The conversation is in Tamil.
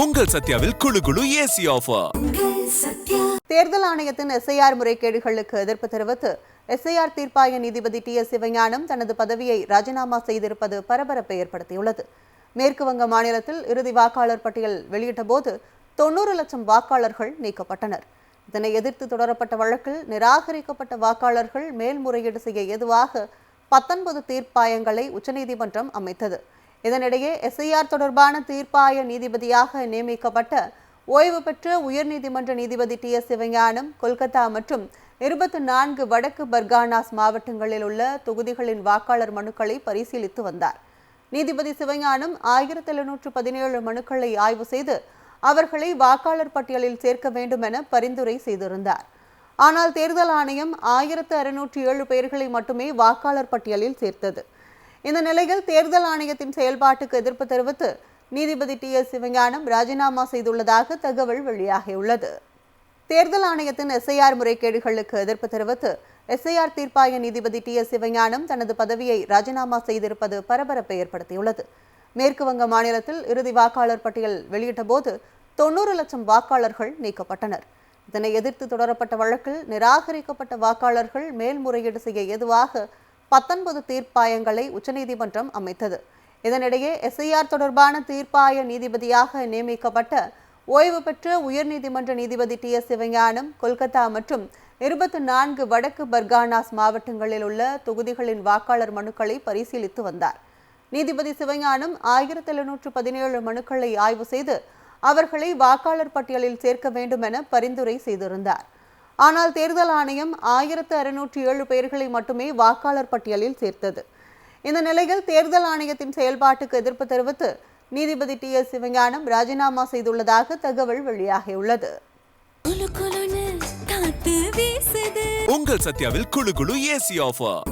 உங்கள் சத்யாவில் குளு குளு ஏசி ஆஃபர். தேர்தல் ஆணையத்தின் எஸ்ஐஆர் முறைகேடுகளுக்கு எதிர்ப்பு தெரிவித்து எஸ்ஐஆர் தீர்ப்பாய நீதிபதி டி.எஸ். சிவஞானம் தனது பதவியை ராஜினாமா செய்திருப்பது பரபரப்பை ஏற்படுத்தியுள்ளது. மேற்கு வங்க மாநிலத்தில் இறுதி வாக்காளர் பட்டியல் வெளியிட்ட போது 90 லட்சம் வாக்காளர்கள் நீக்கப்பட்டனர். இதனை எதிர்த்து தொடரப்பட்ட வழக்கில் நிராகரிக்கப்பட்ட வாக்காளர்கள் மேல்முறையீடு செய்ய ஏதுவாக 19 தீர்ப்பாயங்களை உச்சநீதிமன்றம் அமைத்தது. இதனிடையே எஸ்ஐஆர் தொடர்பான தீர்ப்பாய நீதிபதியாக நியமிக்கப்பட்ட ஓய்வு பெற்ற உயர்நீதிமன்ற நீதிபதி டி.எஸ். சிவஞானம் கொல்கத்தா மற்றும் 24 வடக்கு பர்கானாஸ் மாவட்டங்களில் உள்ள தொகுதிகளின் வாக்காளர் மனுக்களை பரிசீலித்து வந்தார். நீதிபதி சிவஞானம் 1717 மனுக்களை ஆய்வு செய்து அவர்களை வாக்காளர் பட்டியலில் சேர்க்க வேண்டும் என பரிந்துரை செய்திருந்தார். ஆனால் தேர்தல் ஆணையம் 1607 பெயர்களை மட்டுமே வாக்காளர் பட்டியலில் சேர்த்தது. இந்த நிலையில் தேர்தல் ஆணையத்தின் செயல்பாட்டுக்கு எதிர்ப்பு தெரிவித்து நீதிபதி டி.எஸ். சிவஞானம் ராஜினாமா செய்துள்ளதாக தகவல் வெளியாகியுள்ளது. தேர்தல் ஆணையத்தின் எஸ்ஐஆர் முறைகேடுகளுக்கு எதிர்ப்பு தெரிவித்து எஸ்ஐஆர் தீர்ப்பாய நீதிபதி டி.எஸ். சிவஞானம் தனது பதவியை ராஜினாமா செய்திருப்பது பரபரப்பை ஏற்படுத்தியுள்ளது. மேற்கு வங்க மாநிலத்தில் இறுதி வாக்காளர் பட்டியல் வெளியிட்ட போது 90 லட்சம் வாக்காளர்கள் நீக்கப்பட்டனர். இதனை எதிர்த்து தொடரப்பட்ட வழக்கில் நிராகரிக்கப்பட்ட வாக்காளர்கள் மேல்முறையீடு செய்ய ஏதுவாக 19 தீர்ப்பாயங்களை உச்சநீதிமன்றம் அமைத்தது. இதனிடையே எஸ்ஐஆர் தொடர்பான தீர்ப்பாய நீதிபதியாக நியமிக்கப்பட்ட ஓய்வு பெற்ற உயர்நீதிமன்ற நீதிபதி டி.எஸ். சிவஞானம் கொல்கத்தா மற்றும் 24 வடக்கு பர்கானாஸ் மாவட்டங்களில் உள்ள தொகுதிகளின் வாக்காளர் மனுக்களை பரிசீலித்து வந்தார். நீதிபதி சிவஞானம் 1717 மனுக்களை ஆய்வு செய்து அவர்களை வாக்காளர் பட்டியலில் சேர்க்க வேண்டும் என பரிந்துரை செய்திருந்தார். ஆனால் தேர்தல் ஆணையம் 1607 பெயர்களை மட்டுமே வாக்காளர் பட்டியலில் சேர்த்தது. இந்த நிலையில் தேர்தல் ஆணையத்தின் செயல்பாட்டுக்கு எதிர்ப்பு தெரிவித்து நீதிபதி டி.எஸ். சிவஞானம் ராஜினாமா செய்துள்ளதாக தகவல் வெளியாகியுள்ளது. உங்கள் சத்யாவில் குளு குளு ஏசி ஆஃபர்.